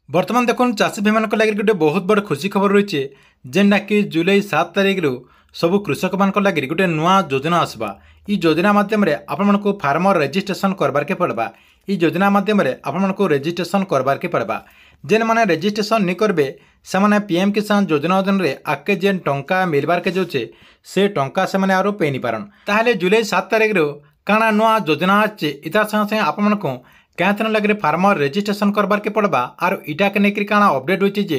बर्तमान देखो चाषी भाई मान लगे गोटे बहुत बड़ खुशी खबर रही है जेनटा कि जुलाई 7 तारिख रु सब कृषक मान लगे गोटे नुआ योजना आसवा। ई योजना मध्यम आपण को फार्मर रेजिस्ट्रेशन करबार के पड़वा। ई योजना मध्यम आपण को रेजिस्ट्रेशन करबार के पड़वा। जेन मैंने रेजिस्ट्रेशन नहीं करेंगे से मैंने पीएम किसान योजना अधीन आगे जेन टंका मिलबार के जाऊे से टंका से मैंने पे नहीं पारन। ताहले जुलाई 7 तारिख रु काଣା नुआ योजना आछे इतार संगे आपण को क्या लगे फार्मर रेजिस्ट्रेशन करबार के पड़वा। आर इटा के लेकर काଣା अपडेट होती जे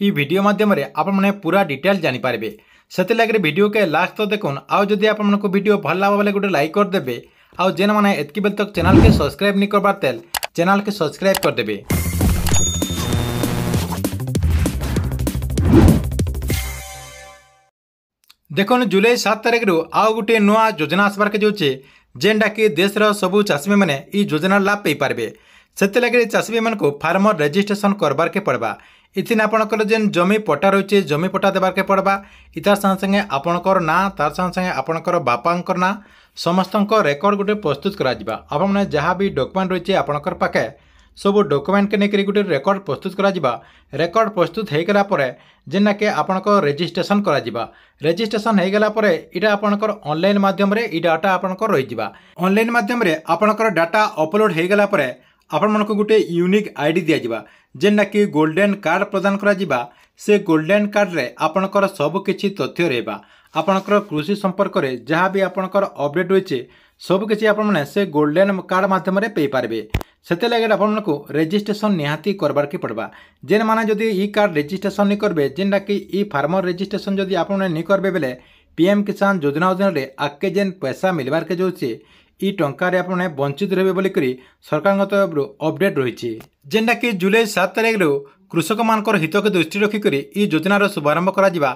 ई वीडियो माध्यम आपने पूरा डिटेल जानीपारे से लगे वीडियो के लास्ट तो देखुन। आउ जदि आपको वीडियो भल लगा बोले गोटे लाइक करदे। आउ जेन मैंने एतकी बेल तक चैनल के सब्सक्राइब नहीं करबार तेल चैनल के सब्सक्राइब करदे। देखो जुलाई 7 तारिख रु आउ गोटे नुआ योजना आसबार के जाऊे जेनटा कि देशर सबू चाषी मैंने ई योजना लाभ पाई पारे। से लगे चाषी भाई को फार्मर रेजिस्ट्रेशन करबार के पड़वा। इथिन आपणकर जेन जमी पट्टा रही है जमी पट्टा देवार के पड़वा। इतार संगे संगे आपणकर ना तार संगे संगे आपणकर बापांकर ना समस्त रेकर्ड गोटे प्रस्तुत करा। आपने जहाँ भी डॉक्यूमेंट रही है आपणकर पाखे सब डॉक्यूमेंट के लेकर गोटे रेकर्ड प्रस्तुत करा। रेकर्ड प्रस्तुत हो गला जेना कि आपणको रेजिस्ट्रेशन करा। रेजिस्ट्रेशन हो गला इटा आपणकर ऑनलाइन माध्यम रे ई डाटा आपणकर रही। ऑनलाइन माध्यम रे आपणकर डाटा अपलोड हो गला आपण को गोटे यूनिक आईडी दिया जेना कि गोल्डन कार्ड प्रदान करा। से गोल्डन कार्ड रे आपणकर सब किछि तथ्य रहबा। आपणकर कृषि संपर्क में जहाँ भी आपणकर अपडेट होइछे सब किछि आपने से गोल्डन कार्ड माध्यम रे पे पारबे। से लगे आपको रेजिस्ट्रेशन निहाती करबार के पड़वा। जेन माने जदि ई कार्ड रेजिस्ट्रेशन नहीं करबे जेनटा कि ई फार्मर रेजिस्ट्रेशन जदि आपने नहीं करबे बेले पीएम किसान योजना अधीन आगे जेन पैसा मिलबार के जाऊे ई टंकार आपने वंचित रहे बोलिक सरकार तरफ अपडेट रही। जेनटा कि जुलाई 7 तारिख रु कृषक मानकर हित के दृष्टि रखिक ई योजनार शुभारंभ करा।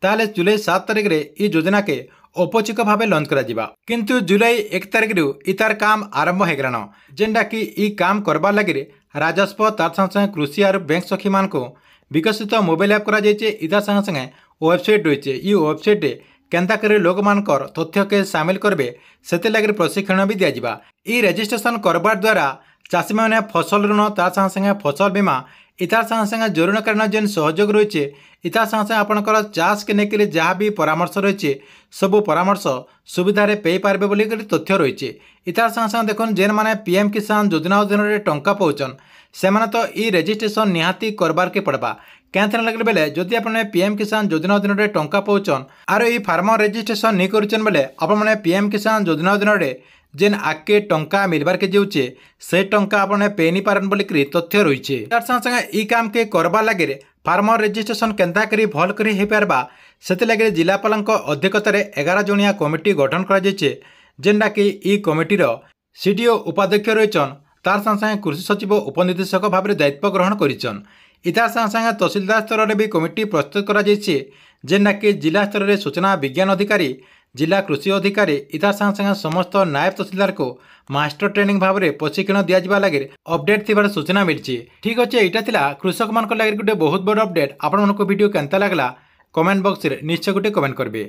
ताले जुलाई 7 तारिख रे ई योजना के औपचारिक भाव लॉन्च करा। किंतु जुलाई 1 तारिख रु इतार काम आरंभ हो गलान जेनटा कि ई काम करबार लगे राजस्व तार संगे कृषि और बैंक सखी मान को विकसित मोबाइल ऐप करा जायचे। इतार संगे संगे वेबसाइट रही है। वेबसाइट केन्ता कर लोक मानकर तथ्य के सामिल करबे से लगे प्रशिक्षण भी दिया। ई रेजिस्ट्रेशन करबार द्वारा चाषी मैंने फसल ऋण तार संगे संगे फसल बीमा इतार संगे संगे जरूरीकालीन जेन सहयोग रही है इतार संगे संगे आपणकर चाष के लेकर जहाँ भी परामर्श रही है सब परामर्श सुविधा पे पारे बोली तथ्य रही है। इतार संगे संगे देखुन जेन मैंने पीएम किसान योजना अधीन टंका पाउछन से माने ई रेजिस्ट्रेशन निहाती करबार के पड़वा। क्या लगे बेले जदि आपने पीएम किसान योजना अधीन टंका पाउछन आर ई फार्मर रेजिस्ट्रेशन नहीं करुछन बेले आपने पीएम किसान योजना अधीन जेन आगे टंका मिलबार के जाऊे से टंका आपने पे नहीं पारन बोलिक तथ्य रही है। तार संगे संगे ई काम के करबा लगे फार्मर रेजिस्ट्रेशन केन्ता करी भल करी हो पारबा से लगे जिलापाल अध्यक्षतार 11 जणिया कमिटी गठन कर जेनटा कि ई कमिटीर सीडीओ उपाध्यक्ष रहीचन। तार संगे संगे कृषि सचिव उपनिदेशक भाव में दायित्व ग्रहण करिचन। इतार संगे संगे तहसीलदार स्तर में भी कमिटी प्रस्तुत करा जेनटा कि जिला स्तर में सूचना विज्ञान अधिकारी जिला कृषि अधिकारी इतार संगे संगे समस्त नायब तहसीलदार को मास्टर ट्रेनिंग भाव में प्रशिक्षण दिया लगे अपडेट थी सूचना मिली। ठीक अच्छे यहाँ कृषक मान लगे गोटे बहुत बड़ अपडेट। आपण वीडियो केन्ता लगला कमेंट बॉक्स में निश्चय गोटे कमेंट करेंगे।